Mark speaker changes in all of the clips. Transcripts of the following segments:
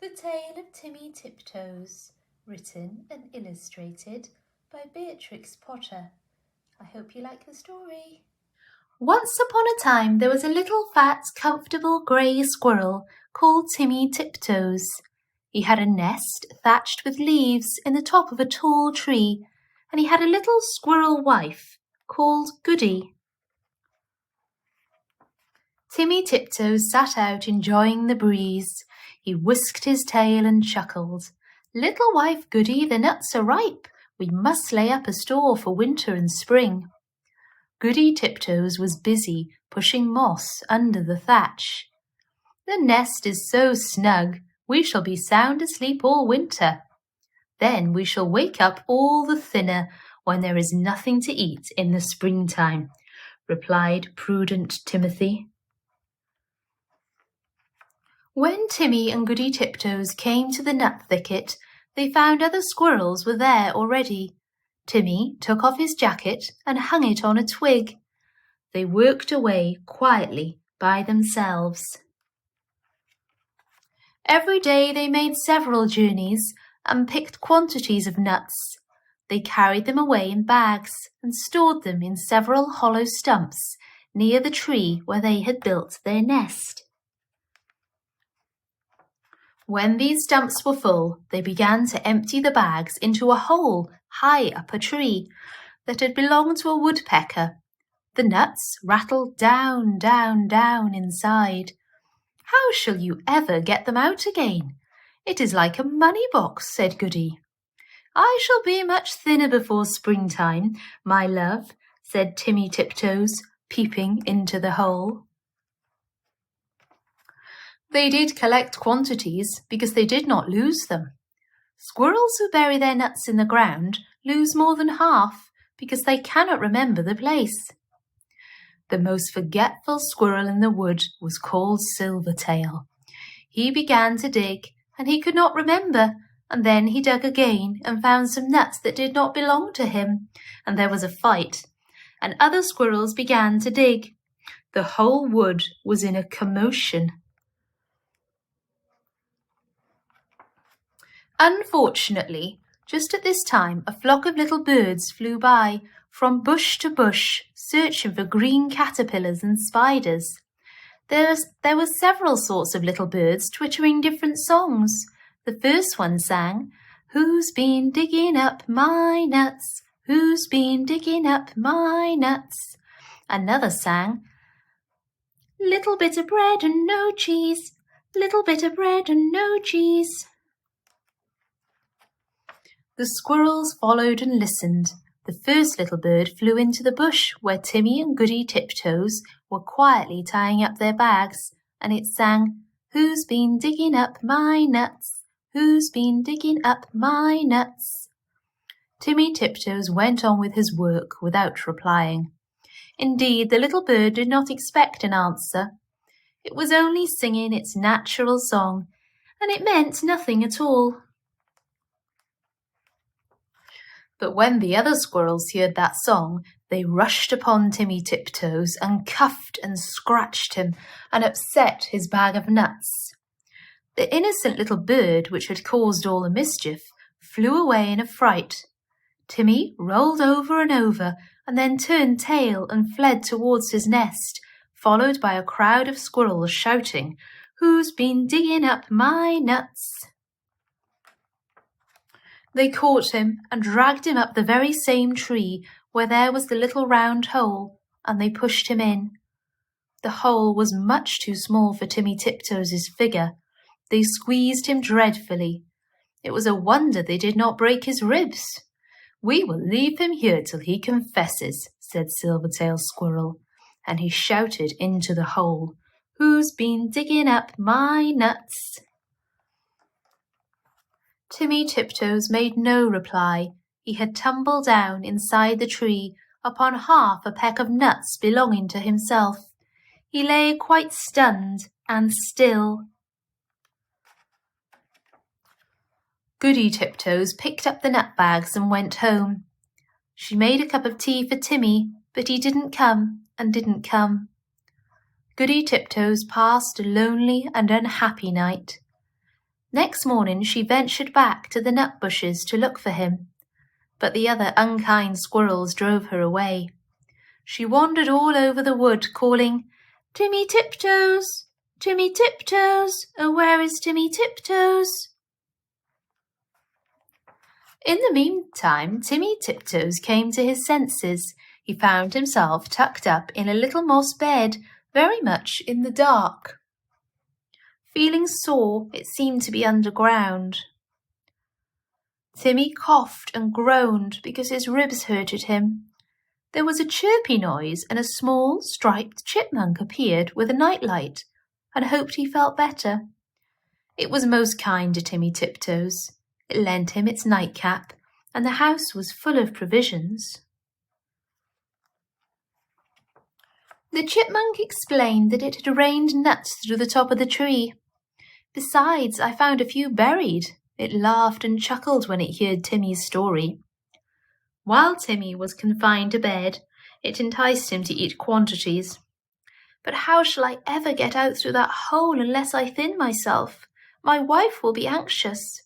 Speaker 1: The Tale of Timmy Tiptoes, written and illustrated by Beatrix Potter. I hope you like the story. Once upon a time there was a little fat, comfortable grey squirrel called Timmy Tiptoes. He had a nest thatched with leaves in the top of a tall tree, and he had a little squirrel wife called Goody. Timmy Tiptoes sat out enjoying the breeze. He whisked his tail and chuckled. "Little wife Goody, the nuts are ripe. We must lay up a store for winter and spring." Goody Tiptoes was busy pushing moss under the thatch. "The nest is so snug, we shall be sound asleep all winter. Then we shall wake up all the thinner when there is nothing to eat in the springtime," replied prudent Timothy. When Timmy and Goody Tiptoes came to the nut thicket, they found other squirrels were there already. Timmy took off his jacket and hung it on a twig. They worked away quietly by themselves. Every day they made several journeys and picked quantities of nuts. They carried them away in bags and stored them in several hollow stumps near the tree where they had built their nest. When these stumps were full, they began to empty the bags into a hole high up a tree that had belonged to a woodpecker. The nuts rattled down, down, down inside. "How shall you ever get them out again? It is like a money box," said Goody. "I shall be much thinner before springtime, my love," said Timmy Tiptoes, peeping into the hole. They did collect quantities because they did not lose them. Squirrels who bury their nuts in the ground lose more than half because they cannot remember the place. The most forgetful squirrel in the wood was called Silvertail. He began to dig, and he could not remember, and then he dug again and found some nuts that did not belong to him, and there was a fight, and other squirrels began to dig. The whole wood was in a commotion. Unfortunately, just at this time, a flock of little birds flew by, from bush to bush, searching for green caterpillars and spiders. There were several sorts of little birds twittering different songs. The first one sang, "Who's been digging up my nuts? Who's been digging up my nuts?" Another sang, "Little bit of bread and no cheese, little bit of bread and no cheese." The squirrels followed and listened. The first little bird flew into the bush where Timmy and Goody Tiptoes were quietly tying up their bags, and it sang, "Who's been digging up my nuts? Who's been digging up my nuts?" Timmy Tiptoes went on with his work without replying. Indeed, the little bird did not expect an answer. It was only singing its natural song, and it meant nothing at all. But when the other squirrels heard that song, they rushed upon Timmy Tiptoes and cuffed and scratched him and upset his bag of nuts. The innocent little bird, which had caused all the mischief, flew away in a fright. Timmy rolled over and over and then turned tail and fled towards his nest, followed by a crowd of squirrels shouting, "Who's been digging up my nuts?" They caught him and dragged him up the very same tree where there was the little round hole, and they pushed him in. The hole was much too small for Timmy Tiptoes' figure. They squeezed him dreadfully. It was a wonder they did not break his ribs. "We will leave him here till he confesses," said Silvertail Squirrel, and he shouted into the hole, "Who's been digging up my nuts?" Timmy Tiptoes made no reply. He had tumbled down inside the tree upon half a peck of nuts belonging to himself. He lay quite stunned and still. Goody Tiptoes picked up the nut bags and went home. She made a cup of tea for Timmy, but he didn't come and didn't come. Goody Tiptoes passed a lonely and unhappy night. Next morning she ventured back to the nut bushes to look for him, but the other unkind squirrels drove her away. She wandered all over the wood, calling, "Timmy Tiptoes! Timmy Tiptoes! Oh, where is Timmy Tiptoes?" In the meantime, Timmy Tiptoes came to his senses. He found himself tucked up in a little moss bed, very much in the dark. Feeling sore, it seemed to be underground. Timmy coughed and groaned because his ribs hurted him. There was a chirpy noise, and a small striped chipmunk appeared with a nightlight and hoped he felt better. It was most kind to Timmy Tiptoes. It lent him its nightcap, and the house was full of provisions. The chipmunk explained that it had rained nuts through the top of the tree. "Besides, I found a few buried." It laughed and chuckled when it heard Timmy's story. While Timmy was confined to bed, it enticed him to eat quantities. "But how shall I ever get out through that hole unless I thin myself? My wife will be anxious."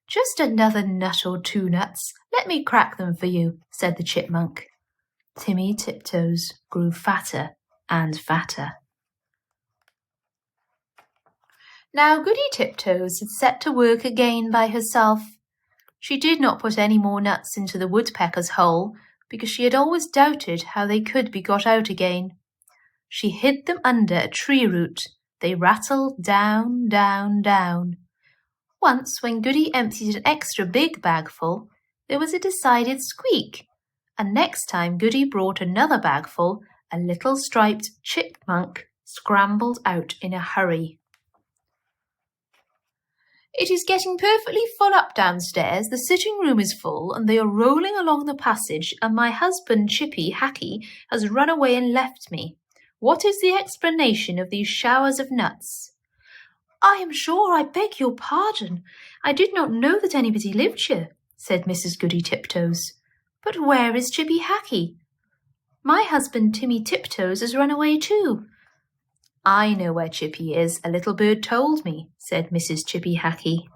Speaker 1: "Just another nut or 2 nuts. Let me crack them for you," said the chipmunk. Timmy Tiptoes grew fatter and fatter. Now Goody Tiptoes had set to work again by herself. She did not put any more nuts into the woodpecker's hole, because she had always doubted how they could be got out again. She hid them under a tree root. They rattled down, down, down. Once, when Goody emptied an extra big bagful, there was a decided squeak, and next time Goody brought another bagful, a little striped chipmunk scrambled out in a hurry. "It is getting perfectly full up downstairs. The sitting room is full, and they are rolling along the passage, and my husband, Chippy Hackee, has run away and left me. What is the explanation of these showers of nuts?" "I am sure I beg your pardon. I did not know that anybody lived here," said Mrs. Goody Tiptoes. "But where is Chippy Hackee?" "My husband, Timmy Tiptoes, has run away too." "I know where Chippy is. A little bird told me," said Mrs. Chippy Hackee.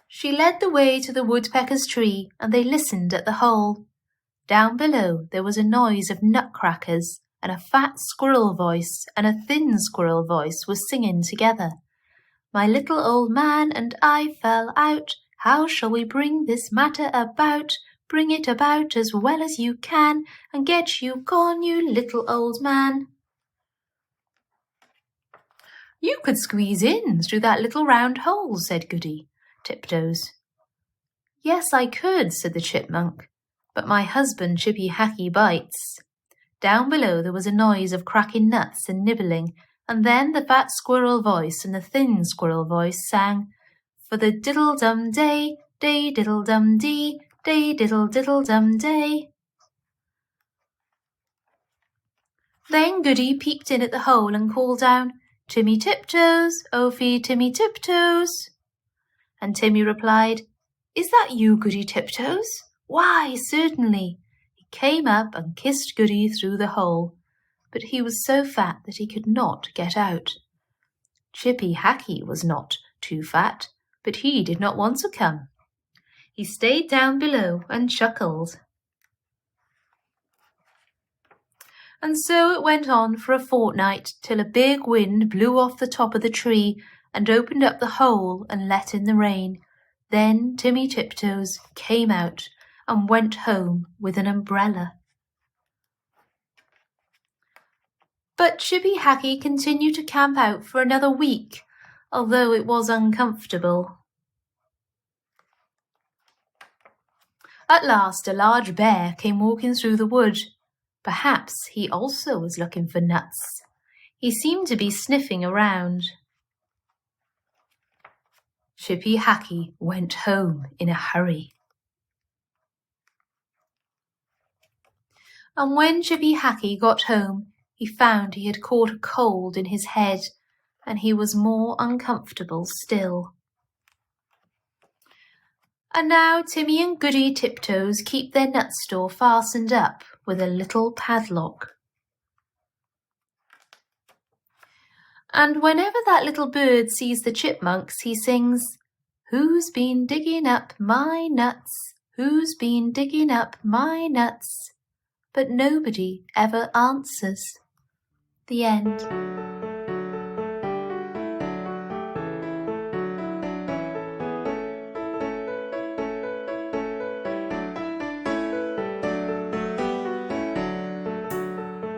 Speaker 1: She led the way to the woodpecker's tree, and they listened at the hole. Down below there was a noise of nutcrackers, and a fat squirrel voice and a thin squirrel voice were singing together. "My little old man and I fell out. How shall we bring this matter about? Bring it about as well as you can, and get you gone, you little old man." "You could squeeze in through that little round hole," said Goody Tiptoes. "Yes, I could," said the chipmunk, "but my husband Chippy Hackee bites." Down below there was a noise of cracking nuts and nibbling, and then the fat squirrel voice and the thin squirrel voice sang, "For the diddle-dum day, day diddle-dum dee, day diddle-diddle-dum day." Then Goody peeped in at the hole and called down, "Timmy Tiptoes, oh feed Timmy Tiptoes." And Timmy replied, "Is that you, Goody Tiptoes?" "Why, certainly." He came up and kissed Goody through the hole, but he was so fat that he could not get out. Chippy Hackee was not too fat, but he did not want to come. He stayed down below and chuckled. And so it went on for a fortnight, till a big wind blew off the top of the tree and opened up the hole and let in the rain. Then Timmy Tiptoes came out and went home with an umbrella. But Chippy Hackee continued to camp out for another week, although it was uncomfortable. At last a large bear came walking through the wood. Perhaps he also was looking for nuts. He seemed to be sniffing around. Chippy Hackee went home in a hurry. And when Chippy Hackee got home, he found he had caught a cold in his head, and he was more uncomfortable still. And now Timmy and Goody Tiptoes keep their nut store fastened up with a little padlock. And whenever that little bird sees the chipmunks, he sings, "Who's been digging up my nuts? Who's been digging up my nuts?" But nobody ever answers. The end.